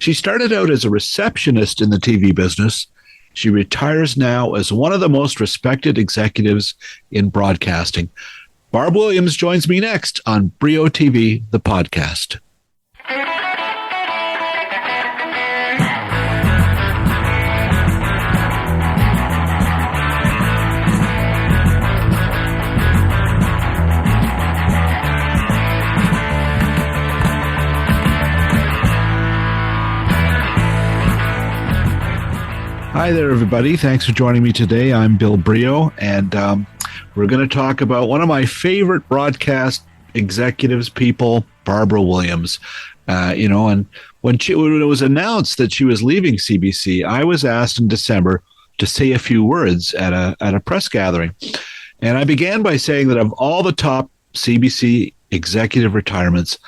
She started out as a receptionist in the TV business. She retires now as one of the most respected executives in broadcasting. Barb Williams joins me next on Brio TV, the podcast. Hi there, everybody. Thanks for joining me today. I'm Bill Brio, and we're going to talk about one of my favorite broadcast executives, people, Barbara Williams. And when it was announced that she was leaving CBC, I was asked in December to say a few words at a press gathering. And I began by saying that of all the top CBC executive retirements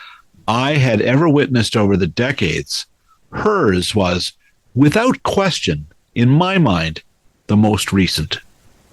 I had ever witnessed over the decades, hers was, without question, in my mind, the most recent.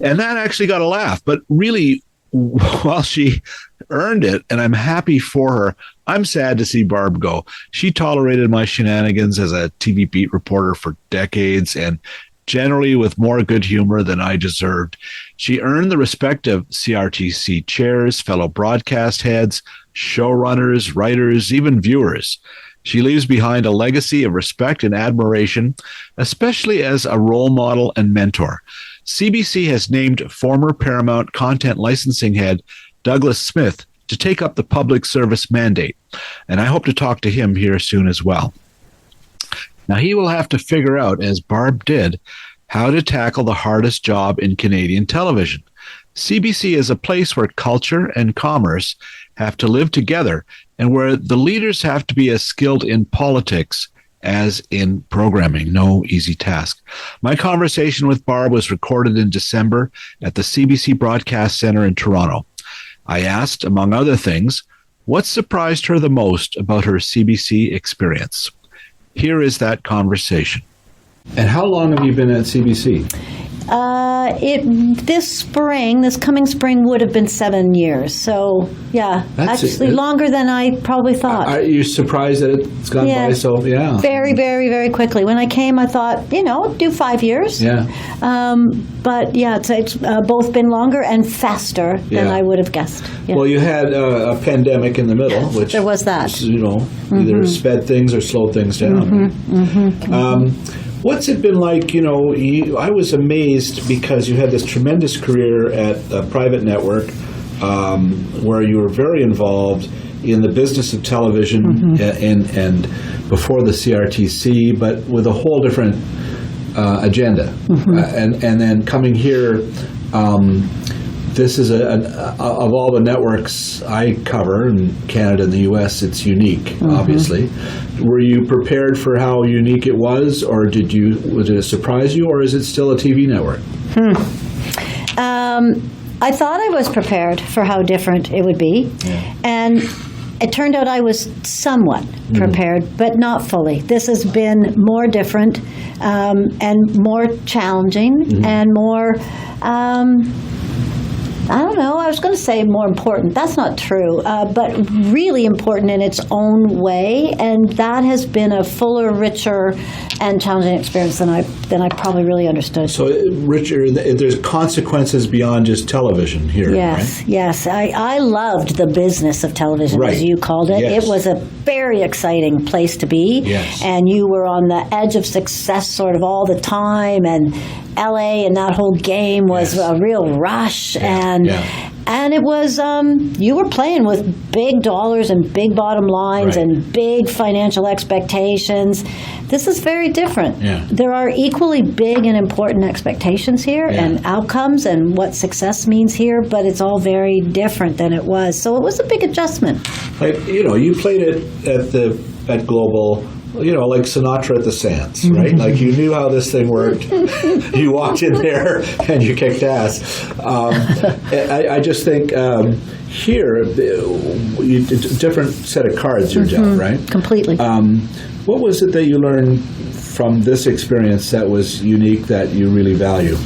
And that actually got a laugh. But really, while she earned it, and I'm happy for her, I'm sad to see Barb go. She tolerated my shenanigans as a TV beat reporter for decades, and generally with more good humor than I deserved. She earned the respect of CRTC chairs, fellow broadcast heads, showrunners, writers, even viewers. She leaves behind a legacy of respect and admiration, especially as a role model and mentor. CBC has named former Paramount content licensing head Douglas Smith to take up the public service mandate, and I hope to talk to him here soon as well. Now, he will have to figure out, as Barb did, how to tackle the hardest job in Canadian television. CBC is a place where culture and commerce have to live together, and where the leaders have to be as skilled in politics as in programming. No easy task. My conversation with Barb was recorded in December at the CBC Broadcast Centre in Toronto. I asked, among other things, what surprised her the most about her CBC experience. Here is that conversation. And how long have you been at CBC? This coming spring would have been 7 years. So, yeah, actually longer than I probably thought. Are you surprised that it's gone by so, Very, very, very quickly. When I came, I thought, do 5 years. Yeah. But, it's both been longer and faster than I would have guessed. Yeah. Well, you had a pandemic in the middle, which... There was that. Either sped things or slowed things down. What's it been like, I was amazed because you had this tremendous career at a private network where you were very involved in the business of television and before the CRTC, but with a whole different agenda. And then coming here, this is of all the networks I cover in Canada and the U.S., it's unique, obviously. Were you prepared for how unique it was, or was it surprise you, or is it still a TV network? I thought I was prepared for how different it would be, and it turned out I was somewhat prepared, but not fully. This has been more different and more challenging and more... I don't know, I was going to say more important. That's not true, but really important in its own way, and that has been a fuller, richer, and challenging experience than I probably really understood. So, Richard, there's consequences beyond just television here, yes, right? Yes. I loved the business of television, as you called it. Yes. It was a very exciting place to be, and you were on the edge of success sort of all the time, and LA and that whole game was a real rush, and it was you were playing with big dollars and big bottom lines and big financial expectations. This is very different. There are equally big and important expectations here and outcomes and what success means here, but it's all very different than it was. So it was a big adjustment. You played it at Global, like Sinatra at the Sands, right? Like you knew how this thing worked. You walked in there and you kicked ass. I just think here, different set of cards you're dealt, right? Completely. What was it that you learned from this experience that was unique that you really value?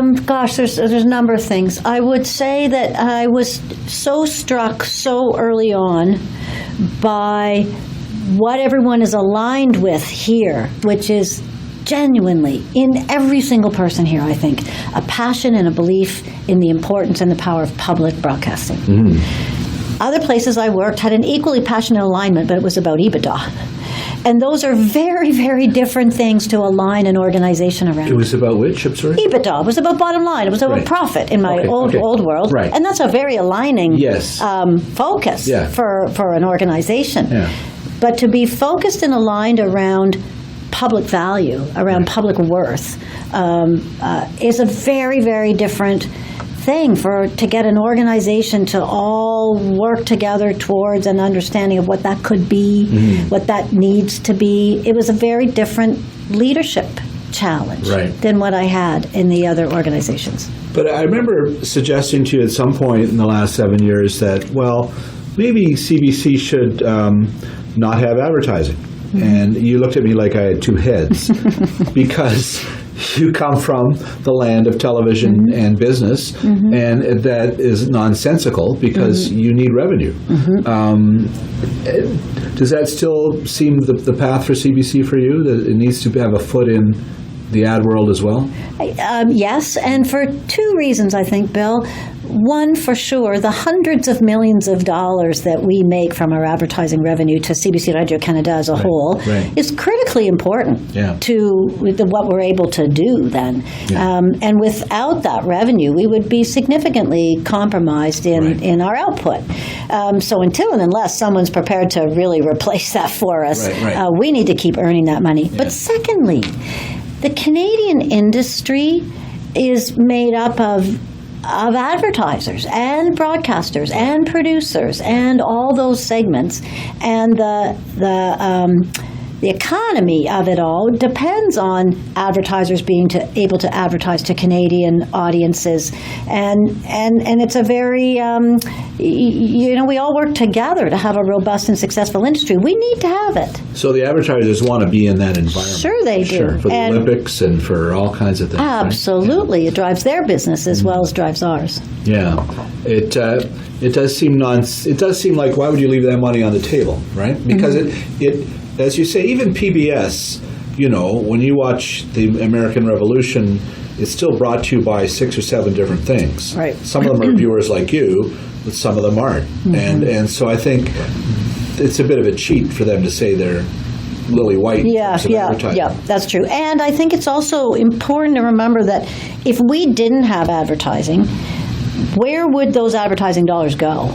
There's a number of things. I would say that I was so struck so early on by what everyone is aligned with here, which is genuinely, in every single person here, I think, a passion and a belief in the importance and the power of public broadcasting. Other places I worked had an equally passionate alignment, but it was about EBITDA. And those are very, very different things to align an organization around. It was about which? I'm sorry? EBITDA. It was about bottom line. It was about profit in my old world. Right. And that's a very aligning focus Yeah. for an organization. Yeah. But to be focused and aligned around public value, around public worth, is a very, very different thing to get an organization to all work together towards an understanding of what that could be, what that needs to be. It was a very different leadership challenge than what I had in the other organizations. But I remember suggesting to you at some point in the last 7 years that, well, maybe CBC should not have advertising. And you looked at me like I had two heads because you come from the land of television and business, and that is nonsensical because you need revenue. Does that still seem the path for CBC for you, that it needs to have a foot in the ad world as well? Yes, and for two reasons, I think, Bill. One, for sure, the hundreds of millions of dollars that we make from our advertising revenue to CBC Radio Canada as a whole is critically important to what we're able to do then. And without that revenue, we would be significantly compromised in our output. So until and unless someone's prepared to really replace that for us, we need to keep earning that money. But secondly, the Canadian industry is made up of advertisers and broadcasters and producers and all those segments, and the economy of it all depends on advertisers being able to advertise to Canadian audiences, and it's a very we all work together to have a robust and successful industry. We need to have it. So the advertisers want to be in that environment. Sure, they do. For the Olympics and for all kinds of things. Absolutely, it drives their business as well as drives ours. Yeah, it does seem It does seem like, why would you leave that money on the table, right? Because it as you say, even PBS, when you watch the American Revolution, it's still brought to you by 6 or 7 different things. Right. Some of them are viewers like you, but some of them aren't. And so I think it's a bit of a cheat for them to say they're lily white. Yeah, that's true. And I think it's also important to remember that if we didn't have advertising, where would those advertising dollars go?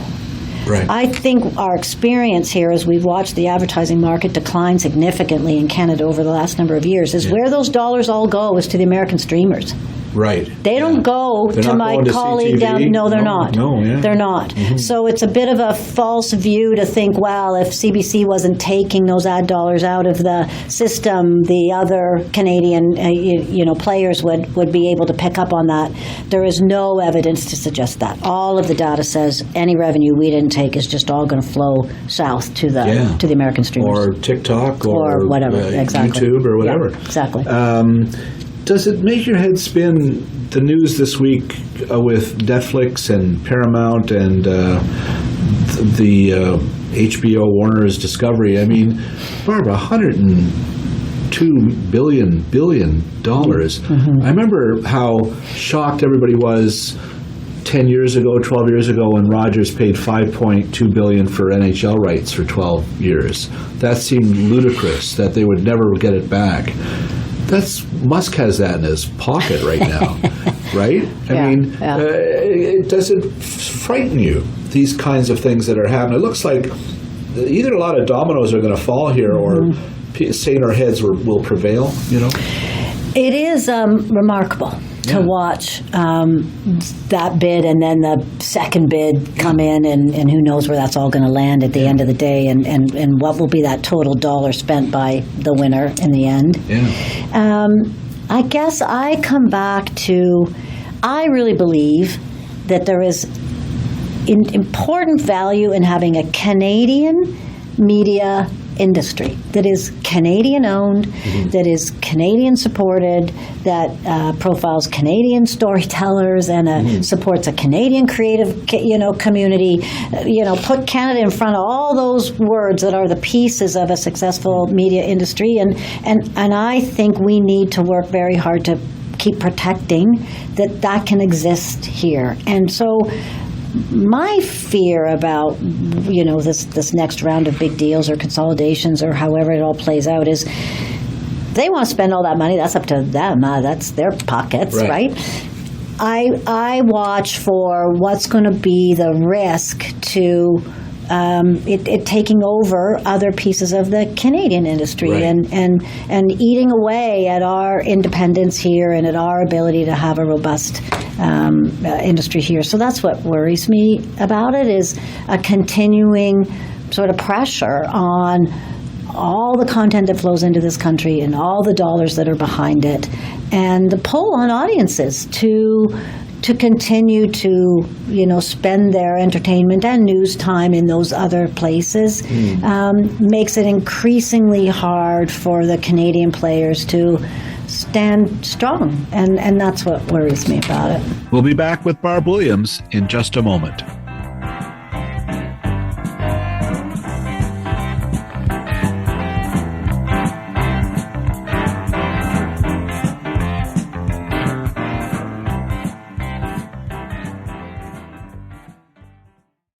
Right. I think our experience here, as we've watched the advertising market decline significantly in Canada over the last number of years, is where those dollars all go is to the American streamers. Right. They don't go to my colleague down. No, they're not. They're not. So it's a bit of a false view to think, well, if CBC wasn't taking those ad dollars out of the system, the other Canadian players would be able to pick up on that. There is no evidence to suggest that. All of the data says any revenue we didn't take is just all going to flow south to the American streamers. Or TikTok or whatever, exactly. YouTube or whatever. Yeah, exactly. Does it make your head spin, the news this week with Netflix and Paramount and the HBO Warner's Discovery? I mean, Barb, $102 billion. I remember how shocked everybody was 10 years ago, 12 years ago, when Rogers paid $5.2 billion for NHL rights for 12 years. That seemed ludicrous, that they would never get it back. Musk has that in his pocket right now, right? I mean, does it frighten you, these kinds of things that are happening? It looks like either a lot of dominoes are going to fall here, or staying our heads will prevail, It is remarkable to watch that bid and then the second bid come in, and who knows where that's all going to land at the end of the day, and what will be that total dollar spent by the winner in the end. I guess I come back to, I really believe that there is important value in having a Canadian media industry that is Canadian-owned, that is Canadian-supported, that profiles Canadian storytellers and supports a Canadian creative, community. Put Canada in front of all those words that are the pieces of a successful media industry, and I think we need to work very hard to keep protecting that can exist here. And so my fear about this next round of big deals or consolidations or however it all plays out is they want to spend all that money. That's up to them. That's their pockets, right? I watch for what's going to be the risk to it taking over other pieces of the Canadian industry and eating away at our independence here and at our ability to have a robust industry here. So that's what worries me about it, is a continuing sort of pressure on all the content that flows into this country and all the dollars that are behind it, and the pull on audiences to continue to spend their entertainment and news time in those other places makes it increasingly hard for the Canadian players to stand strong, and that's what worries me about it. We'll be back with Barb Williams in just a moment.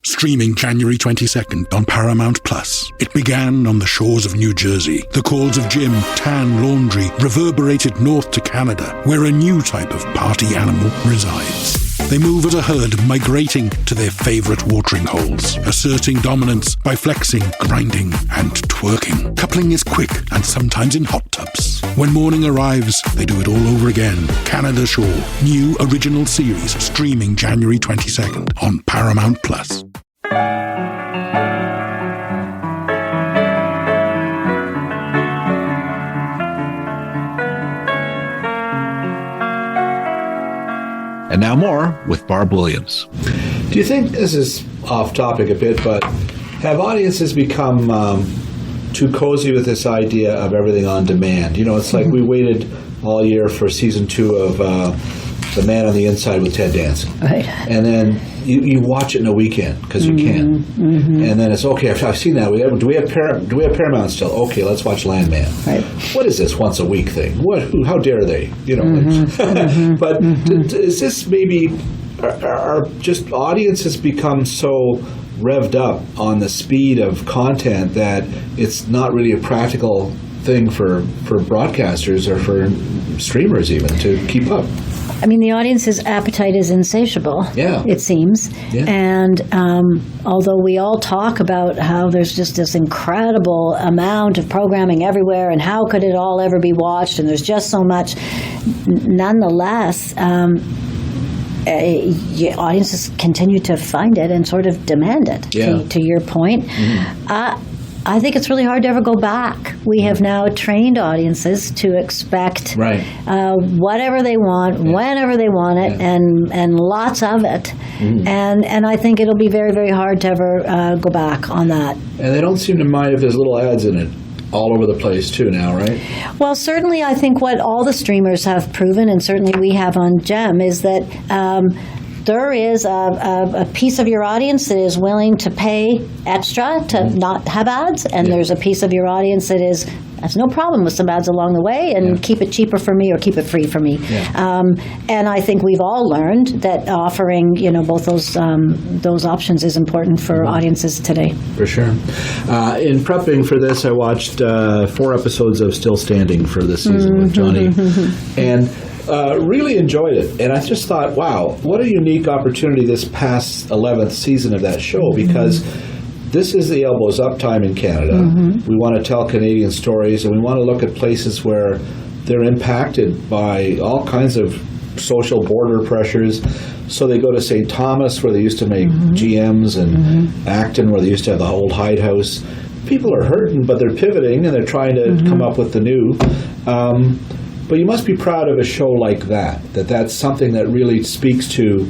Streaming January 22nd on Paramount Plus. It began on the shores of New Jersey. The calls of Jim, Tan Laundry reverberated north to Canada, where a new type of party animal resides. They move as a herd, migrating to their favorite watering holes, asserting dominance by flexing, grinding, and twerking. Coupling is quick and sometimes in hot tubs. When morning arrives, they do it all over again. Canada Shore, new original series, streaming January 22nd on Paramount Plus. And now more with Barb Williams. Do you think, this is off topic a bit, but have audiences become too cozy with this idea of everything on demand? It's like we waited all year for season 2 of The Man on the Inside with Ted Danson. Right. And then you watch it in a weekend because you can. And then it's, okay, I've seen that. Do we have Paramount still? Okay, let's watch Landman. Right. What is this once a week thing? How dare they? But is this maybe, are just audiences become so revved up on the speed of content that it's not really a practical thing for broadcasters or for streamers even to keep up? I mean, the audience's appetite is insatiable, it seems. Yeah. And although we all talk about how there's just this incredible amount of programming everywhere and how could it all ever be watched, and there's just so much, nonetheless, audiences continue to find it and sort of demand it, to your point. I think it's really hard to ever go back. We have now trained audiences to expect whatever they want, whenever they want it, and lots of it. And I think it'll be very, very hard to ever go back on that. And they don't seem to mind if there's little ads in it all over the place too now, right? Well, certainly I think what all the streamers have proven, and certainly we have on GEM, is that there is a piece of your audience that is willing to pay extra to not have ads, and there's a piece of your audience that has no problem with some ads along the way and keep it cheaper for me or keep it free for me. And I think we've all learned that offering both those options is important for audiences today. For sure. In prepping for this, I watched 4 episodes of Still Standing for this season with Johnny, and really enjoyed it. And I just thought, wow, what a unique opportunity this past 11th season of that show, because this is the elbows up time in Canada. We want to tell Canadian stories, and we want to look at places where they're impacted by all kinds of social border pressures. So they go to St. Thomas, where they used to make GMs, and Acton, where they used to have the old Hyde House. People are hurting, but they're pivoting, and they're trying to come up with the new. But you must be proud of a show like that's something that really speaks to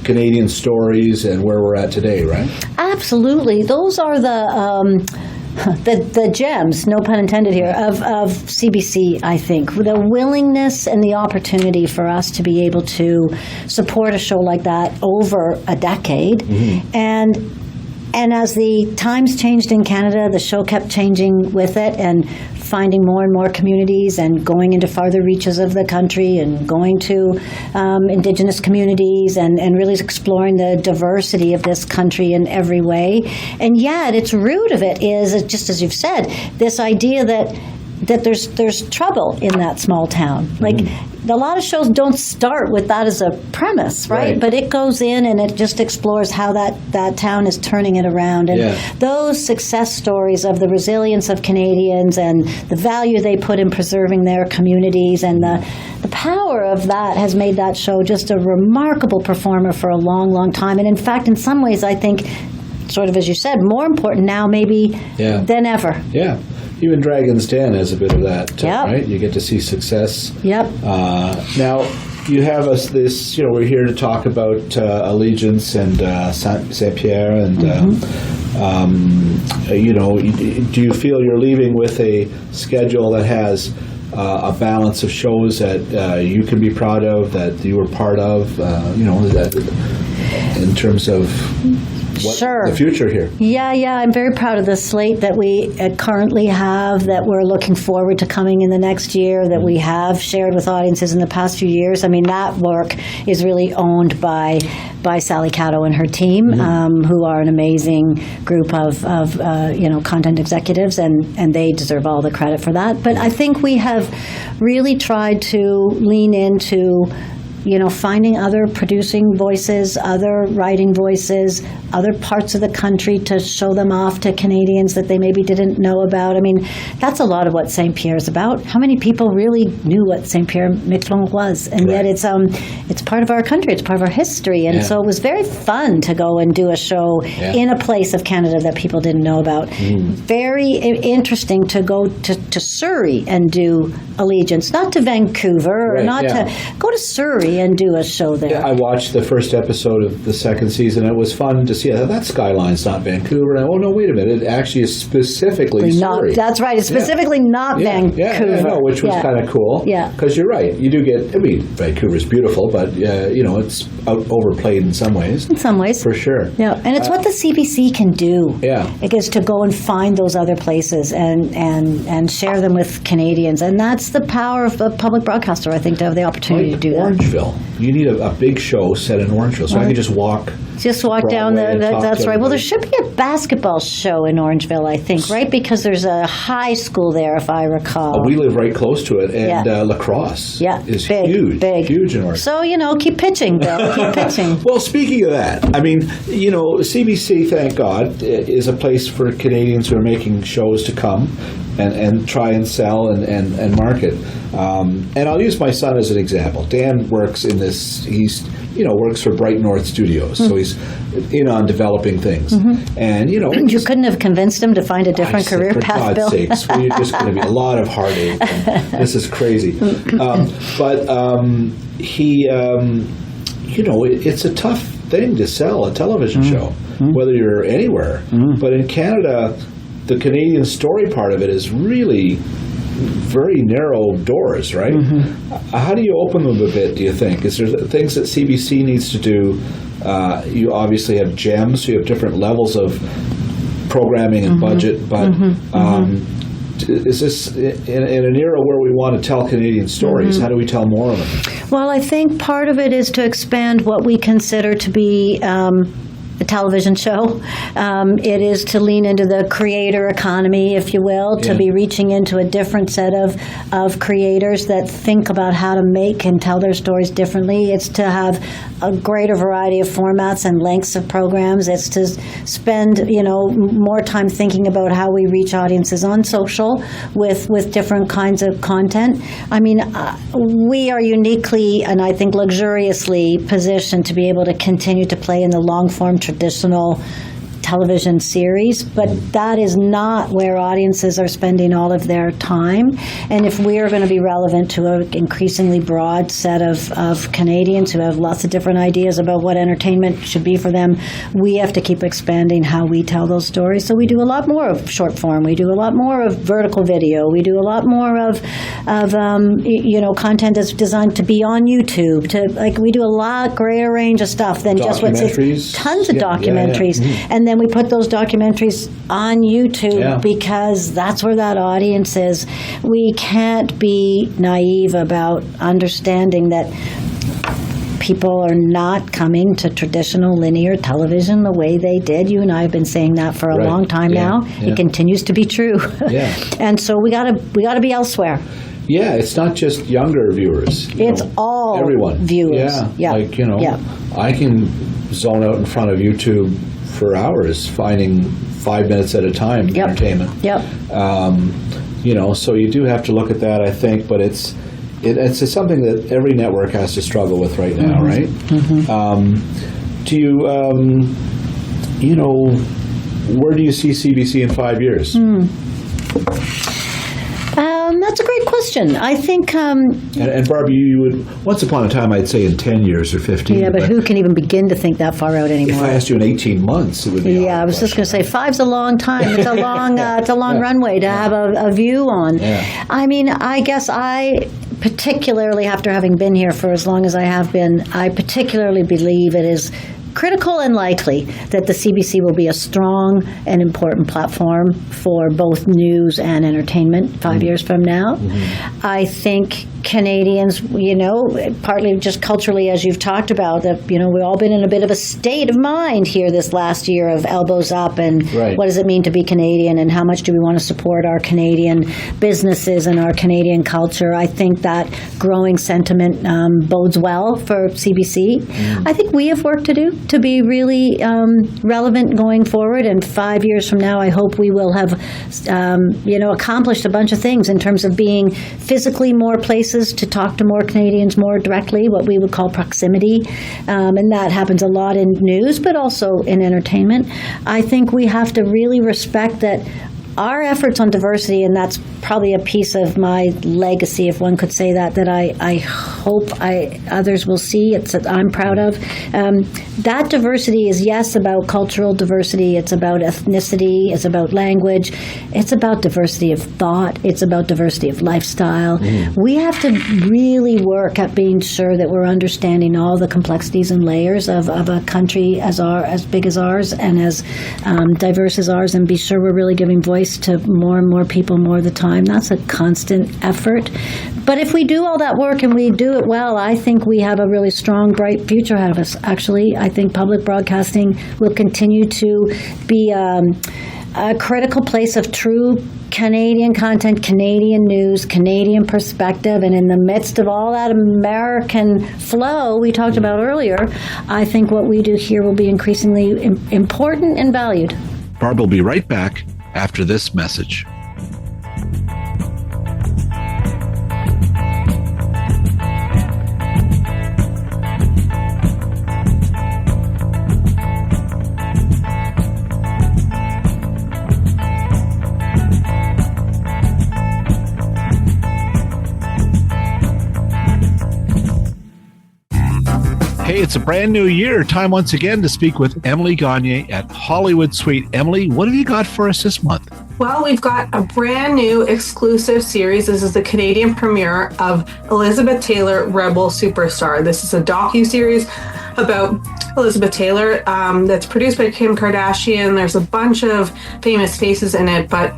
Canadian stories and where we're at today, right? Absolutely. Those are the the gems, no pun intended here, of CBC, I think. The willingness and the opportunity for us to be able to support a show like that over a decade. And as the times changed in Canada, the show kept changing with it and finding more and more communities and going into farther reaches of the country and going to Indigenous communities and really exploring the diversity of this country in every way. And yet, its root of it is, just as you've said, this idea that there's trouble in that small town. Like, a lot of shows don't start with that as a premise, right? But it goes in and it just explores how that town is turning it around. And those success stories of the resilience of Canadians and the value they put in preserving their communities and the power of that has made that show just a remarkable performer for a long, long time. And in fact, in some ways, I think, sort of as you said, more important now maybe than ever. Yeah. Even Dragon's Den has a bit of that, right? You get to see success. Now, you have this, we're here to talk about Allegiance and Saint-Pierre, and, do you feel you're leaving with a schedule that has a balance of shows that you can be proud of, that you were part of, in terms of the future here? Yeah, I'm very proud of the slate that we currently have, that we're looking forward to coming in the next year, that we have shared with audiences in the past few years. I mean, that work is really owned by Sally Catto and her team, who are an amazing group of content executives, and they deserve all the credit for that. But I think we have really tried to lean into finding other producing voices, other writing voices, other parts of the country to show them off to Canadians that they maybe didn't know about. I mean, that's a lot of what Saint-Pierre is about. How many people really knew what Saint-Pierre-Miquelon was? And yet it's part of our country, it's part of our history. And so it was very fun to go and do a show in a place of Canada that people didn't know about. Very interesting to go to Surrey and do Allegiance, not to Vancouver, or to go to Surrey and do a show there. Yeah, I watched the first episode of the second season. It was fun to see that skyline's not Vancouver. And, no, wait a minute. It actually is specifically Surrey. That's right. It's specifically not Vancouver. Which was kind of cool. Yeah. Because you're right. You do get, Vancouver's beautiful, but, it's overplayed in some ways. In some ways. For sure. Yeah. And it's what the CBC can do. Yeah. It gets to go and find those other places and share them with Canadians. And that's the power of a public broadcaster, I think, to have the opportunity to do that. Orangeville. You need a big show set in Orangeville, so I can just walk down that's right. Well, there should be a basketball show in Orangeville, I think, right? Because there's a high school there, if I recall. We live right close to it, and lacrosse is huge in Orangeville. So, keep pitching, Bill. Keep pitching. Well, speaking of that, CBC, thank God, is a place for Canadians who are making shows to come and try and sell and market. And I'll use my son as an example. Dan works in this, works for Bright North Studios, so he's in on developing things. And, you couldn't have convinced him to find a different career path, Bill. For God's sakes, we're just going to be a lot of heartache. This is crazy. It's a tough thing to sell a television show, whether you're anywhere. But in Canada, the Canadian story part of it is really very narrow doors, right? How do you open them a bit, do you think? Is there things that CBC needs to do? You obviously have gems, so you have different levels of programming and budget, but is this in an era where we want to tell Canadian stories? How do we tell more of them? Well, I think part of it is to expand what we consider to be a television show. It is to lean into the creator economy, if you will, to be reaching into a different set of creators that think about how to make and tell their stories differently. It's to have a greater variety of formats and lengths of programs. It's to spend, more time thinking about how we reach audiences on social with different kinds of content. I mean, we are uniquely and I think luxuriously positioned to be able to continue to play in the long-form traditional television series, but that is not where audiences are spending all of their time. And if we are going to be relevant to an increasingly broad set of Canadians who have lots of different ideas about what entertainment should be for them, we have to keep expanding how we tell those stories. So we do a lot more of short form. We do a lot more of vertical video. We do a lot more of content that's designed to be on YouTube. We do a lot greater range of stuff than just what's tons of documentaries. And then we put those documentaries on YouTube because that's where that audience is. We can't be naive about understanding that people are not coming to traditional linear television the way they did. You and I have been saying that for a long time now. It continues to be true. And so we gotta be elsewhere. Yeah, it's not just younger viewers. It's all everyone. Viewers. I can zone out in front of YouTube for hours, finding 5 minutes at a time entertainment. So you do have to look at that, I think, but it's something that every network has to struggle with right now, right? Do you, where do you see CBC in 5 years? That's a great question. I think... And Barb, you would... Once upon a time, I'd say in 10 years or 15. Yeah, but who can even begin to think that far out anymore? If I asked you in 18 months, it would be... Yeah, I was just going to say, 5's a long time. It's a long runway to have a view on. Yeah. I mean, I guess particularly after having been here for as long as I have been, I particularly believe it is critical and likely that the CBC will be a strong and important platform for both news and entertainment 5 years from now. I think Canadians, partly just culturally, as you've talked about, that, we've all been in a bit of a state of mind here this last year of elbows up and what does it mean to be Canadian and how much do we want to support our Canadian businesses and our Canadian culture. I think that growing sentiment bodes well for CBC. I think we have work to do to be really relevant going forward, and 5 years from now I hope we will have accomplished a bunch of things in terms of being physically more places to talk to more Canadians more directly, what we would call proximity, and that happens a lot in news but also in entertainment. I think we have to really respect that our efforts on diversity, and that's probably a piece of my legacy, if one could say that I hope others will see, that I'm proud of. That diversity is, yes, about cultural diversity, it's about ethnicity, it's about language, it's about diversity of thought, it's about diversity of lifestyle. We have to really work at being sure that we're understanding all the complexities and layers of a country as big as ours and as diverse as ours, and be sure we're really giving voice to more and more people more of the time. That's a constant effort. But if we do all that work and we do it well, I think we have a really strong, bright future ahead of us. Actually, I think public broadcasting will continue to be a critical place of true Canadian content, Canadian news, Canadian perspective, and in the midst of all that American flow we talked about earlier, I think what we do here will be increasingly important and valued. Barb will be right back after this message. Hey, it's a brand new year. Time once again to speak with Emily Gagne at Hollywood Suite. Emily, what have you got for us this month? Well, we've got a brand new exclusive series. This is the Canadian premiere of Elizabeth Taylor, Rebel Superstar. This is a docu-series about Elizabeth Taylor that's produced by Kim Kardashian. There's a bunch of famous faces in it, but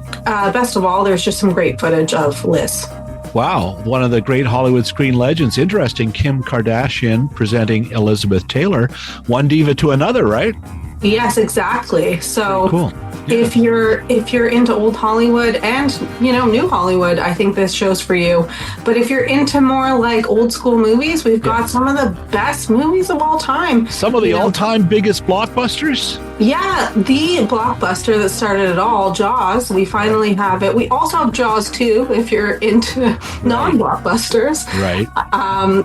best of all, there's just some great footage of Liz. Wow, one of the great Hollywood screen legends. Interesting, Kim Kardashian presenting Elizabeth Taylor, one diva to another, right? Yes, exactly. So cool. If you're into old Hollywood and new Hollywood, I think this show's for you. But if you're into more like old school movies, we've got some of the best movies of all time. Some of the all-time biggest blockbusters. Yeah, the blockbuster that started it all, Jaws, we finally have it. We also have Jaws 2 if you're into non-blockbusters. Right.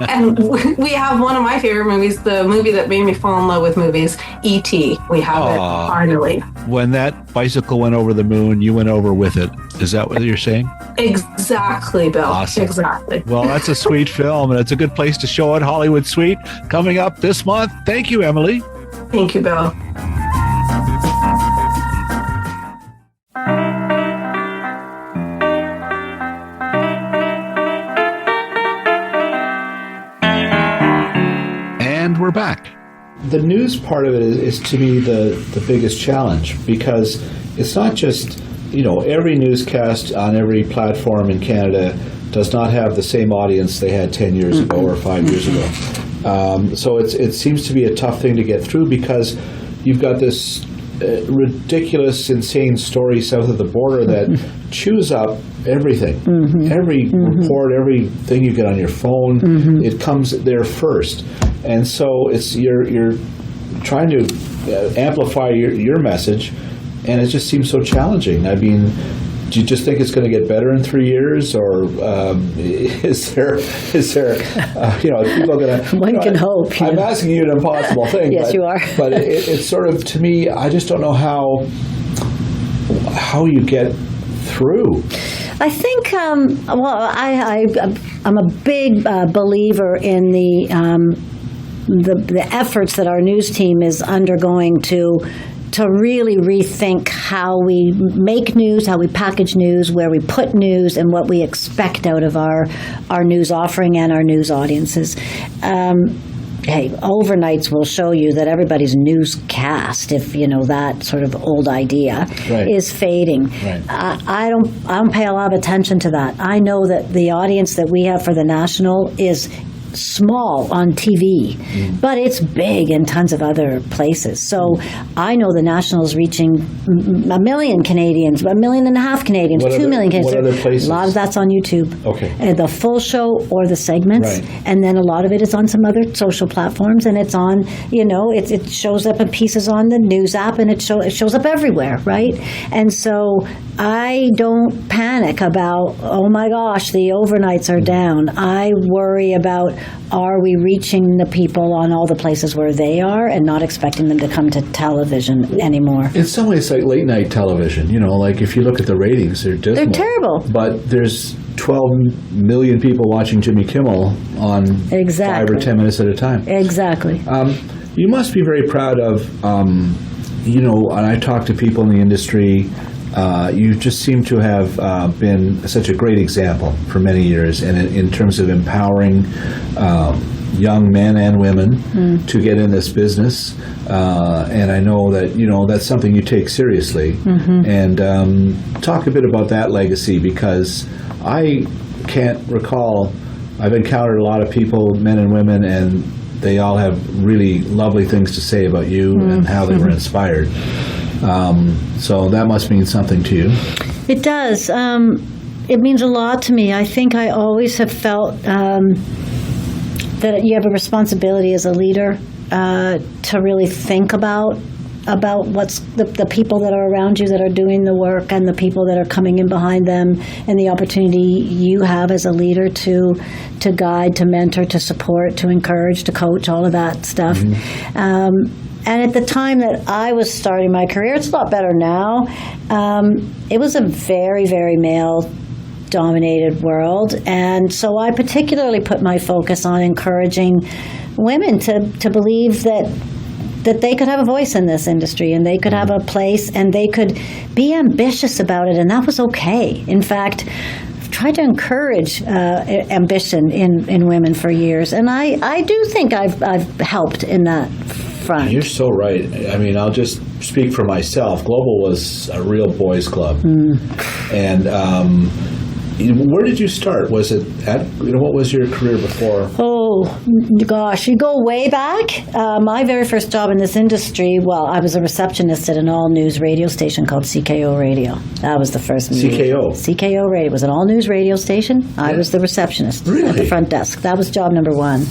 And we have one of my favorite movies, the movie that made me fall in love with movies, E.T. We have it finally. When that bicycle went over the moon, you went over with it. Is that what you're saying? Exactly, Bill. Awesome. Exactly. Well, that's a sweet film, and it's a good place to show it. Hollywood Suite coming up this month. Thank you, Emily. Thank you, Bill. And we're back. The news part of it is to me the biggest challenge, because it's not just, every newscast on every platform in Canada does not have the same audience they had 10 years ago or 5 years ago. So it seems to be a tough thing to get through, because you've got this ridiculous, insane story south of the border that chews up everything. Every report, everything you get on your phone, it comes there first. And so you're trying to amplify your message, and it just seems so challenging. I mean, do you just think it's going to get better in 3 years, or is there people are going to? One can hope. I'm asking you an impossible thing. Yes, you are. But it's sort of, to me, I just don't know how you get through. I think, I'm a big believer in the efforts that our news team is undergoing to really rethink how we make news, how we package news, where we put news, and what we expect out of our news offering and our news audiences. Hey, overnights will show you that everybody's newscast, if that sort of old idea, is fading. Right. I don't pay a lot of attention to that. I know that the audience that we have for the National is small on TV, but it's big in tons of other places. So I know the National's reaching 1 million Canadians, 1.5 million Canadians, 2 million Canadians. What other places? A lot of that's on YouTube. Okay. The full show or the segments, and then a lot of it is on some other social platforms, and it's on, it shows up in pieces on the news app, and it shows up everywhere, right? And so I don't panic about, oh my gosh, the overnights are down. I worry about, are we reaching the people on all the places where they are and not expecting them to come to television anymore? In some ways, like late night television, like if you look at the ratings, they're dismal. They're terrible. But there's 12 million people watching Jimmy Kimmel on 5 or 10 minutes at a time. Exactly. You must be very proud of, and I talk to people in the industry. You just seem to have been such a great example for many years, and in terms of empowering young men and women to get in this business. And I know that that's something you take seriously. And talk a bit about that legacy, because I can't recall. I've encountered a lot of people, men and women, and they all have really lovely things to say about you and how they were inspired. So that must mean something to you. It does. It means a lot to me. I think I always have felt that you have a responsibility as a leader to really think about what's the people that are around you that are doing the work, and the people that are coming in behind them, and the opportunity you have as a leader to guide, to mentor, to support, to encourage, to coach, all of that stuff. And at the time that I was starting my career, it's a lot better now. It was a very, very male-dominated world, and so I particularly put my focus on encouraging women to believe that they could have a voice in this industry, and they could have a place, and they could be ambitious about it, and that was okay. In fact, I've tried to encourage ambition in women for years, and I do think I've helped in that front. You're so right. I mean, I'll just speak for myself. Global was a real boys' club, and where did you start? Was it what was your career before? Oh, gosh. You go way back. My very first job in this industry, I was a receptionist at an all-news radio station called CKO Radio. That was the first CKO? CKO Radio. It was an all-news radio station. I was the receptionist at the front desk. That was job number one.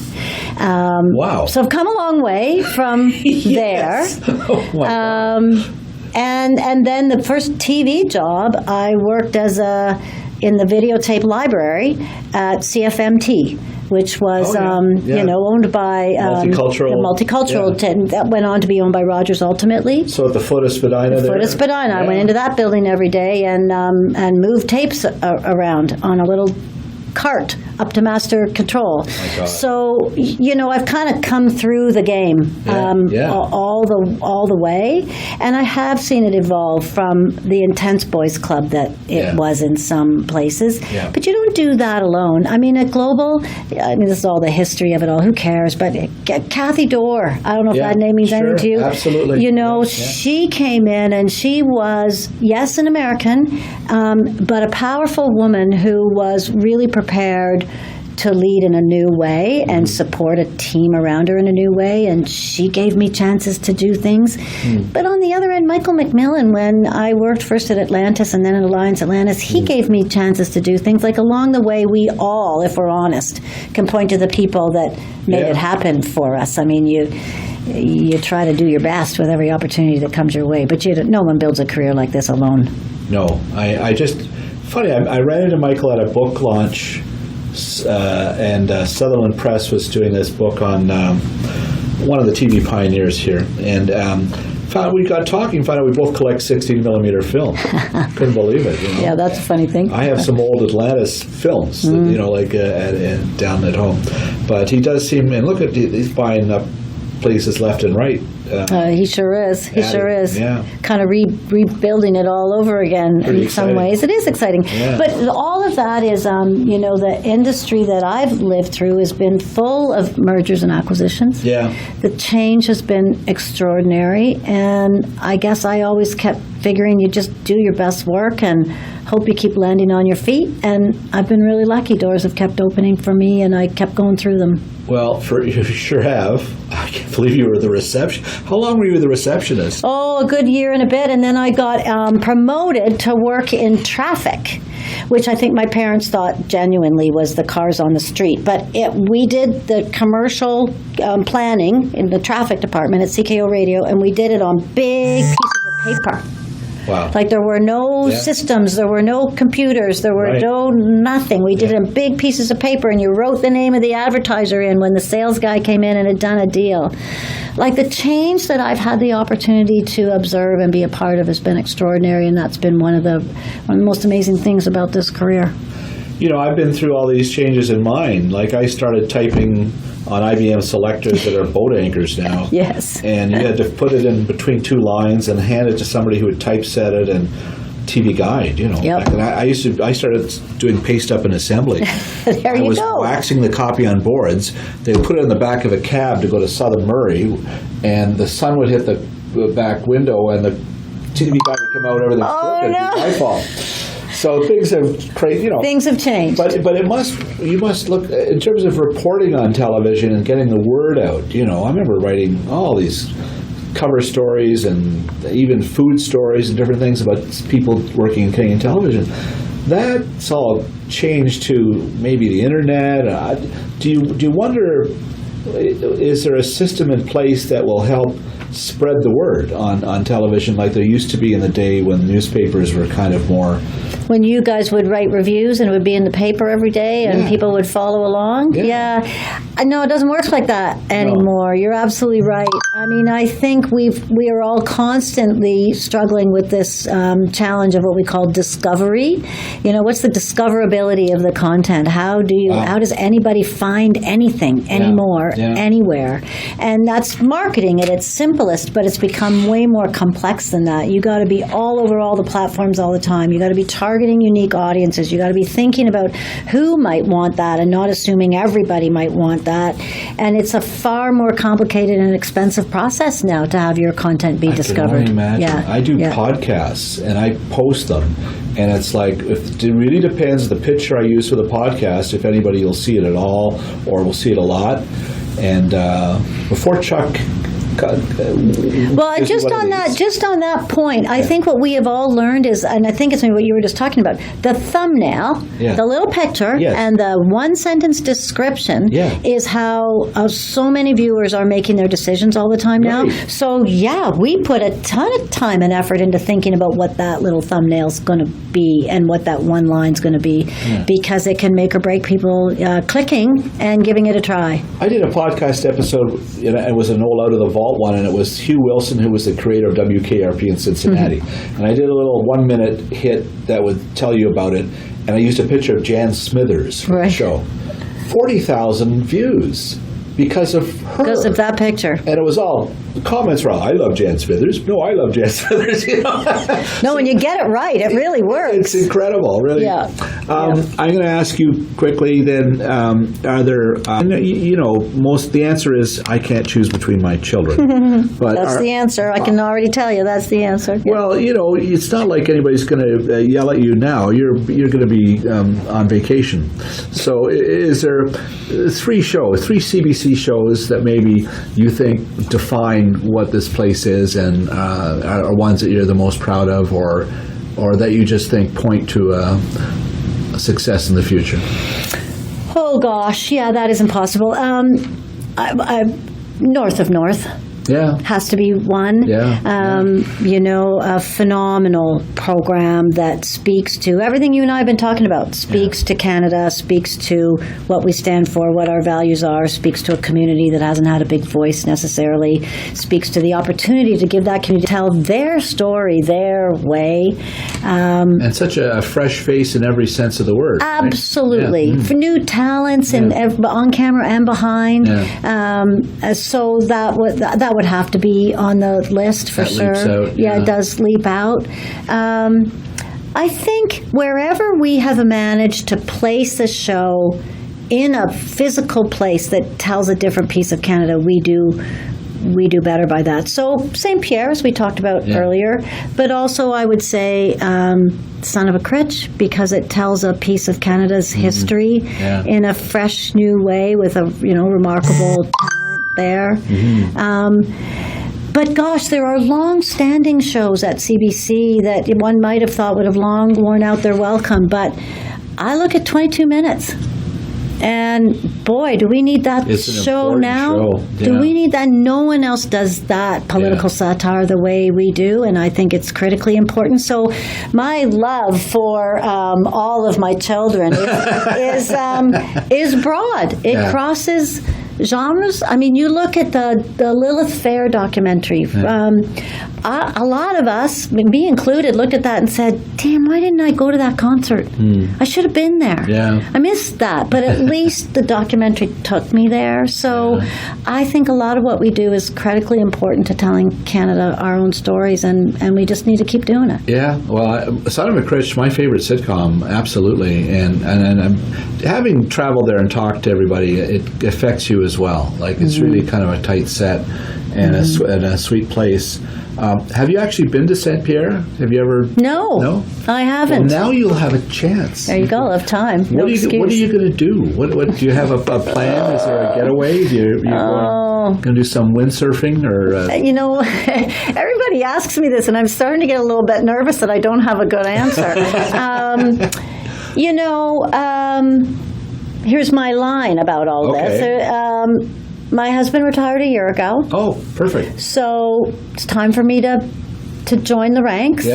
Wow. So I've come a long way from there. Oh, my God. And then the first TV job, I worked in the videotape library at CFMT, which was owned by multicultural. That went on to be owned by Rogers ultimately. So at the foot of Spadina there? Foot of Spadina. Yeah. I went into that building every day and moved tapes around on a little cart up to master control. So I've kind of come through the game all the way, and I have seen it evolve from the intense boys club that it was in some places. But you don't do that alone. I mean, at Global, this is all the history of it all. Who cares? But Kathy Dorr, I don't know if that name means anything to you. Absolutely. She came in and she was an American, but a powerful woman who was really prepared to lead in a new way and support a team around her in a new way, and she gave me chances to do things. But on the other end, Michael McMillan, when I worked first at Atlantis and then at Alliance Atlantis, he gave me chances to do things. Like along the way, we all, if we're honest, can point to the people that made it happen for us. I mean, you try to do your best with every opportunity that comes your way, but no one builds a career like this alone. No, I ran into Michael at a book launch, and Sutherland Press was doing this book on one of the TV pioneers here, and we got talking, found out we both collect 16mm film. Couldn't believe it. Yeah, that's a funny thing. I have some old Atlantis films, down at home, but he does seem, and look at, he's buying up places left and right. He sure is. He sure is. Yeah. Kind of rebuilding it all over again in some ways. It is exciting. Yeah. But all of that is, the industry that I've lived through has been full of mergers and acquisitions. Yeah. The change has been extraordinary, and I guess I always kept figuring you just do your best work and hope you keep landing on your feet. And I've been really lucky. Doors have kept opening for me, and I kept going through them. Well, you sure have. I can't believe you were the receptionist. How long were you the receptionist? Oh, a good year and a bit, and then I got promoted to work in traffic, which I think my parents thought genuinely was the cars on the street. But we did the commercial planning in the traffic department at CKO Radio, and we did it on big pieces of paper. Wow. Like there were no systems, there were no computers, there were no nothing. We did it in big pieces of paper, and you wrote the name of the advertiser in when the sales guy came in and had done a deal. Like the change that I've had the opportunity to observe and be a part of has been extraordinary, and that's been one of the most amazing things about this career. I've been through all these changes in mine. Like I started typing on IBM selectors that are boat anchors now. Yes. And you had to put it in between two lines and hand it to somebody who would typeset it and TV guide, Yep. And I started doing paste up and assembly. There you go. I was waxing the copy on boards. They would put it in the back of a cab to go to Southern Murray, and the sun would hit the back window, and the TV guide would come out, everything's crooked. No. It's my fault. So things have crazy, Things have changed. But you must look in terms of reporting on television and getting the word out. I remember writing all these cover stories and even food stories and different things about people working in Canadian television. That's all changed to maybe the internet. Do you wonder, is there a system in place that will help spread the word on television like there used to be in the day when newspapers were kind of more... When you guys would write reviews and it would be in the paper every day and people would follow along? Yeah. No, it doesn't work like that anymore. No. You're absolutely right. I mean, I think we are all constantly struggling with this challenge of what we call discovery. What's the discoverability of the content? How does anybody find anything anymore, anywhere? And that's marketing at its simplest, but it's become way more complex than that. You got to be all over all the platforms all the time. You got to be targeting unique audiences. You got to be thinking about who might want that and not assuming everybody might want that. And it's a far more complicated and expensive process now to have your content be discovered. I can only imagine. Yeah. I do podcasts and I post them, And it's like, it really depends the picture I use for the podcast, if anybody will see it at all or will see it a lot. And before Chuck... Well, just on that point, I think what we have all learned is, and I think it's maybe what you were just talking about, the thumbnail, the little picture, and the one-sentence description is how so many viewers are making their decisions all the time now. So, we put a ton of time and effort into thinking about what that little thumbnail's going to be and what that one line's going to be, because it can make or break people clicking and giving it a try. I did a podcast episode, it was an old Out of the Vault one, and it was Hugh Wilson, who was the creator of WKRP in Cincinnati. And I did a little 1-minute hit that would tell you about it, and I used a picture of Jan Smithers from the show. 40,000 views because of her. Because of that picture. And it was all, the comments were all, I love Jan Smithers. No, I love Jan Smithers. No, when you get it right, it really works. It's incredible, really. Yeah. I'm going to ask you quickly then, are there, the answer is I can't choose between my children. But that's the answer. I can already tell you that's the answer. Well, it's not like anybody's going to yell at you now. You're going to be on vacation. So is there three CBC shows that maybe you think define what this place is and are ones that you're the most proud of, or that you just think point to a success in the future? Oh gosh, that is impossible. North of North. Has to be one. A phenomenal program that speaks to everything you and I have been talking about. Speaks to Canada, speaks to what we stand for, what our values are, speaks to a community that hasn't had a big voice necessarily, speaks to the opportunity to give that community to tell their story, their way. And such a fresh face in every sense of the word. Absolutely. Right? For new talents and on camera and behind. So that would have to be on the list for sure. Leaps out, it does leap out. I think wherever we have managed to place a show in a physical place that tells a different piece of Canada, we do better by that. So St. Pierre, as we talked about earlier, but also I would say Son of a Critch, because it tells a piece of Canada's history in a fresh new way with a remarkable talent there. But gosh, there are long-standing shows at CBC that one might have thought would have long worn out their welcome, but I look at 22 minutes. And boy, do we need that show now? Do we need that? No one else does that political satire the way we do, and I think it's critically important. So my love for all of my children is broad. It crosses genres. I mean, you look at the Lilith Fair documentary. A lot of us, me included, looked at that and said, damn, why didn't I go to that concert? I should have been there. I missed that, but at least the documentary took me there. So I think a lot of what we do is critically important to telling Canada our own stories, and we just need to keep doing it. Well, Son of a Critch, my favorite sitcom, absolutely. And having traveled there and talked to everybody, it affects you as well. Like, it's really kind of a tight set and a sweet place. Have you actually been to St. Pierre? Have you ever? No, I haven't. Well, now you'll have a chance. There you go. I'll have time. What are you going to do? What do you have a plan? Is there a getaway? You're going to do some windsurfing or? Everybody asks me this, and I'm starting to get a little bit nervous that I don't have a good answer. Here's my line about all this. My husband retired a year ago. Oh, perfect. So it's time for me to join the ranks.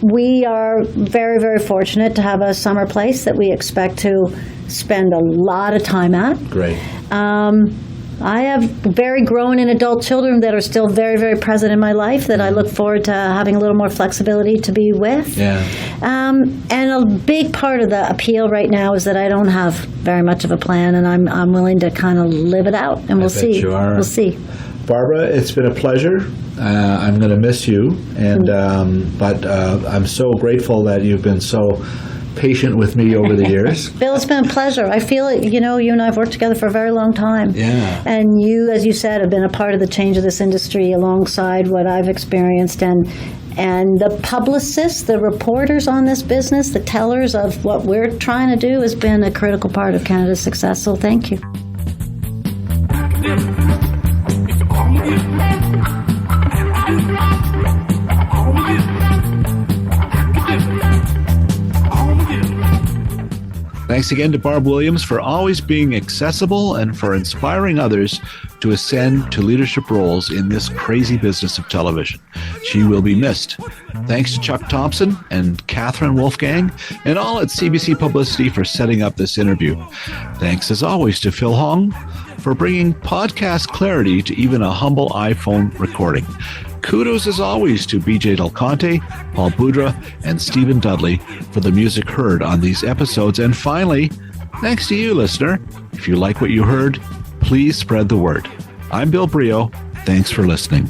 We are very, very fortunate to have a summer place that we expect to spend a lot of time at. Great. I have very grown and adult children that are still very, very present in my life that I look forward to having a little more flexibility to be with. And a big part of the appeal right now is that I don't have very much of a plan, and I'm willing to kind of live it out, and we'll see. You are. We'll see. Barbara, it's been a pleasure. I'm going to miss you, and but I'm so grateful that you've been so patient with me over the years. Bill, it's been a pleasure. I feel it. You and I have worked together for a very long time. And you, as you said, have been a part of the change of this industry alongside what I've experienced, and And the publicists, the reporters on this business, the tellers of what we're trying to do has been a critical part of Canada's success. So thank you. Thanks again to Barb Williams for always being accessible and for inspiring others to ascend to leadership roles in this crazy business of television. She will be missed. Thanks to Chuck Thompson and Catherine Wolfgang and all at CBC Publicity for setting up this interview. Thanks as always to Phil Hong for bringing podcast clarity to even a humble iPhone recording. Kudos as always to BJ Del Conte, Paul Boudra, and Stephen Dudley for the music heard on these episodes. And finally, thanks to you, listener. If you like what you heard, please spread the word. I'm Bill Brio. Thanks for listening.